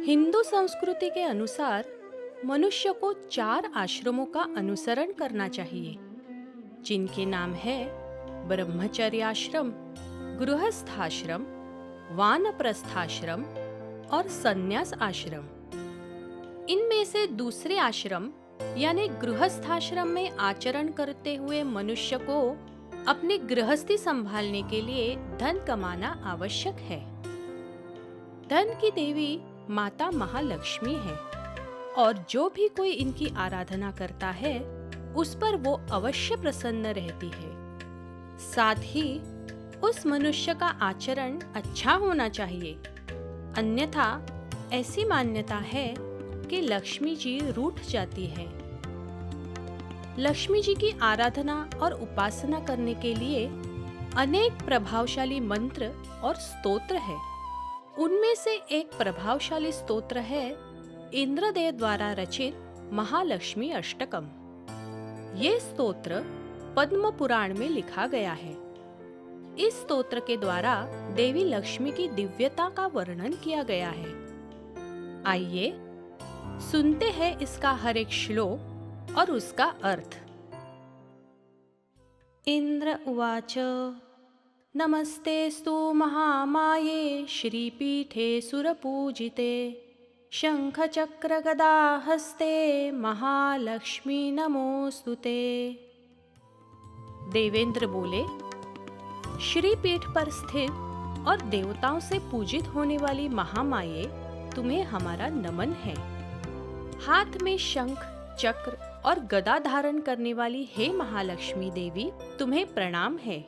हिंदू संस्कृति के अनुसार मनुष्य को 4 आश्रमों का अनुसरण करना चाहिए, जिनके नाम है ब्रह्मचर्य आश्रम, गृहस्थाश्रम, वानप्रस्थाश्रम और संन्यास आश्रम। इनमें से दूसरे आश्रम यानी गृहस्थाश्रम में आचरण करते हुए मनुष्य को अपनी गृहस्थी संभालने के लिए धन कमाना आवश्यक है। धन की देवी माता महालक्ष्मी है और जो भी कोई इनकी आराधना करता है उस पर वो अवश्य प्रसन्न रहती है। साथ ही उस मनुष्य का आचरण अच्छा होना चाहिए, अन्यथा ऐसी मान्यता है कि लक्ष्मी जी रूठ जाती है। लक्ष्मी जी की आराधना और उपासना करने के लिए अनेक प्रभावशाली मंत्र और स्तोत्र है। उनमें से एक प्रभावशाली स्तोत्र है इंद्रदेव द्वारा रचित महालक्ष्मी अष्टकम। ये स्तोत्र पद्म पुराण में लिखा गया है। इस स्तोत्र के द्वारा देवी लक्ष्मी की दिव्यता का वर्णन किया गया है। आइए सुनते हैं इसका हर एक श्लोक और उसका अर्थ। इंद्र उवाच नमस्तेस्तु महामाये श्रीपीठे सुरपूजिते शंखचक्रगदाहस्ते महालक्ष्मी नमोस्तुते। देवेंद्र बोले, श्रीपीठ पर स्थित और देवताओं से पूजित होने वाली महामाये, तुम्हें हमारा नमन है। हाथ में शंख, चक्र और गदा धारण करने वाली हे महालक्ष्मी देवी, तुम्हें प्रणाम है।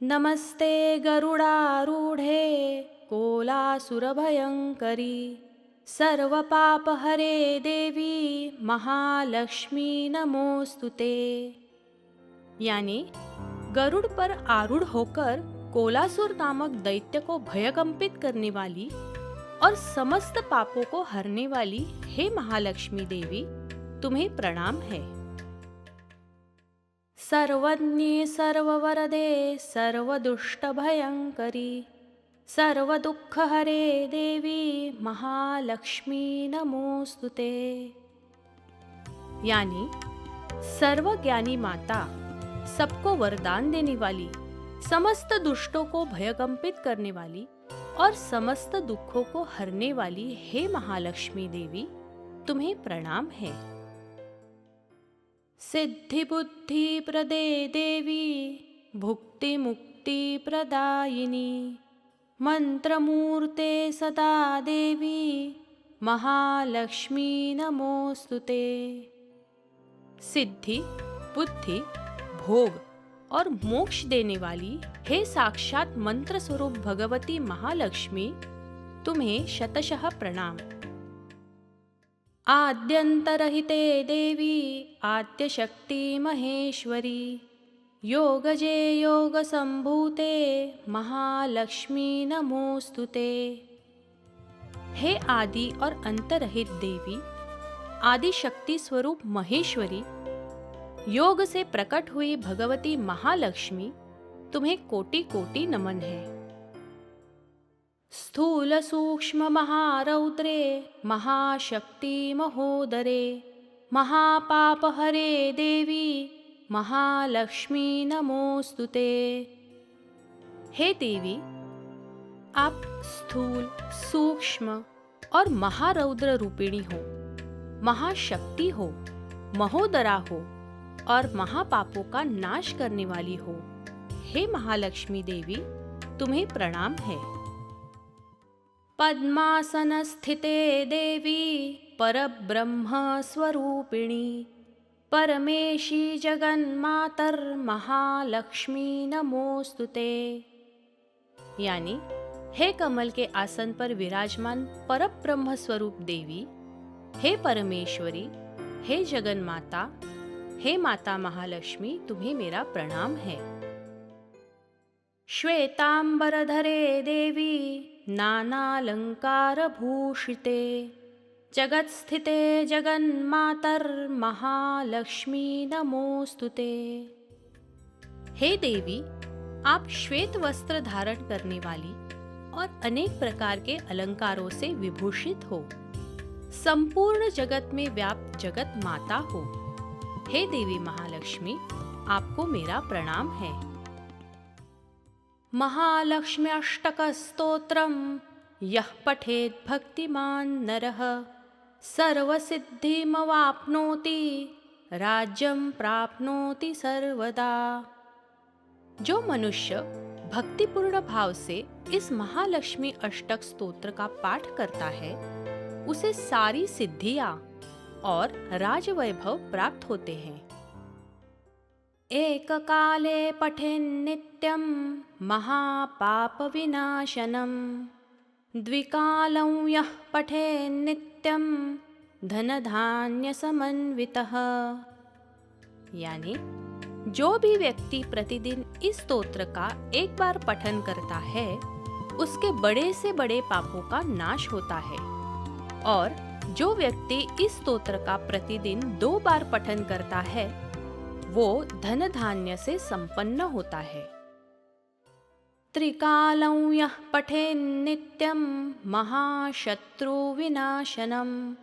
नमस्ते गरुडारूढ़े कोलासुरभयंकरी सर्वपापहरे देवी महालक्ष्मी नमोस्तुते। यानी गरुड़ पर आरूढ़ होकर कोलासुर नामक दैत्य को भयकंपित करने वाली और समस्त पापों को हरने वाली हे महालक्ष्मी देवी, तुम्हें प्रणाम है। सर्वज्ञे सर्ववरदे सर्वदुष्टभयंकरी सर्वदुःखहरे देवी महालक्ष्मी नमोस्तुते। यानी सर्वज्ञानी माता, सबको वरदान देने वाली, समस्त दुष्टों को भयकंपित करने वाली और समस्त दुखों को हरने वाली हे महालक्ष्मी देवी, तुम्हें प्रणाम है। सिद्धि बुद्धि प्रदे देवी भुक्ति मुक्ति प्रदायिनी मंत्रमूर्ते सदा देवी महालक्ष्मी नमोस्तुते। सिद्धि, बुद्धि, भोग और मोक्ष देने वाली हे साक्षात मंत्र स्वरूप भगवती महालक्ष्मी, तुम्हें शतशः प्रणाम। आद्यंतरहिते देवी आद्यशक्ति महेश्वरी योगजे योग संभूते महालक्ष्मी नमोस्तुते। हे आदि और अंतरहित देवी, आदि शक्ति स्वरूप महेश्वरी, योग से प्रकट हुई भगवती महालक्ष्मी, तुम्हें कोटि कोटि नमन है। स्थूल सूक्ष्म महारौद्रे महाशक्ति महोदरे महापापहरे देवी महालक्ष्मी नमोस्तुते। हे देवी, आप स्थूल, सूक्ष्म और महारौद्र रूपिणी हो, महाशक्ति हो, महोदरा हो और महापापों का नाश करने वाली हो। हे महालक्ष्मी देवी, तुम्हें प्रणाम है। पद्मासन स्थिते देवी परब्रह्म स्वरूपिणी परमेशी जगन्मातर महालक्ष्मी नमोस्तुते। यानी हे कमल के आसन पर विराजमान परब्रह्म स्वरूप देवी, हे परमेश्वरी, हे जगन्माता, हे माता महालक्ष्मी, तुम्हें मेरा प्रणाम है। श्वेतांबरधरे देवी नानालंकार भूषिते जगत्स्थिते जगन्मातर महालक्ष्मी नमोस्तुते। हे देवी, आप श्वेत वस्त्र धारण करने वाली, और अनेक प्रकार के अलंकारों से विभूषित हो, संपूर्ण जगत में व्याप्त जगत माता हो। हे देवी महालक्ष्मी, आपको मेरा प्रणाम है। महालक्ष्मी अष्टक स्तोत्रम यः पठेत् भक्तिमान् नरः सर्वसिद्धिमवाप्नोति राज्यं प्राप्नोति सर्वदा। जो मनुष्य भक्तिपूर्ण भाव से इस महालक्ष्मी अष्टक स्तोत्र का पाठ करता है, उसे सारी सिद्धियां और राजवैभव प्राप्त होते हैं। एक काले पठेन्नित्यं महापाप विनाशनम द्विकालं यः पठेन्नित्यं धन धान्य समन्वितः। यानी जो भी व्यक्ति प्रतिदिन इस स्तोत्र का एक बार पठन करता है, उसके बड़े से बड़े पापों का नाश होता है, और जो व्यक्ति इस स्तोत्र का प्रतिदिन 2 बार पठन करता है, वो धन धान्य से संपन्न होता है। त्रिकालं यः पठेन्नित्यं महाशत्रु विनाशनम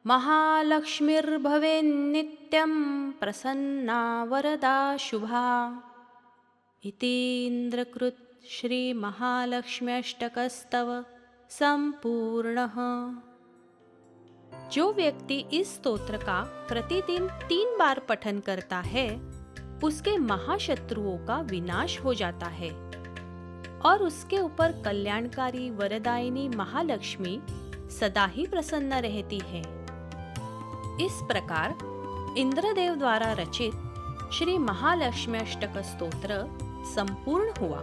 महालक्ष्मीर्भवेन्नित्यं प्रसन्ना वरदा शुभा। इतीन्द्रकृत श्री महालक्ष्मी अष्टकस्तव संपूर्णः। जो व्यक्ति इस स्तोत्र का प्रतिदिन 3 बार पठन करता है, उसके महाशत्रुओं का विनाश हो जाता है और उसके ऊपर कल्याणकारी वरदायिनी महालक्ष्मी सदा ही प्रसन्न रहती है। इस प्रकार इंद्रदेव द्वारा रचित श्री महालक्ष्मी अष्टक स्तोत्र संपूर्ण हुआ।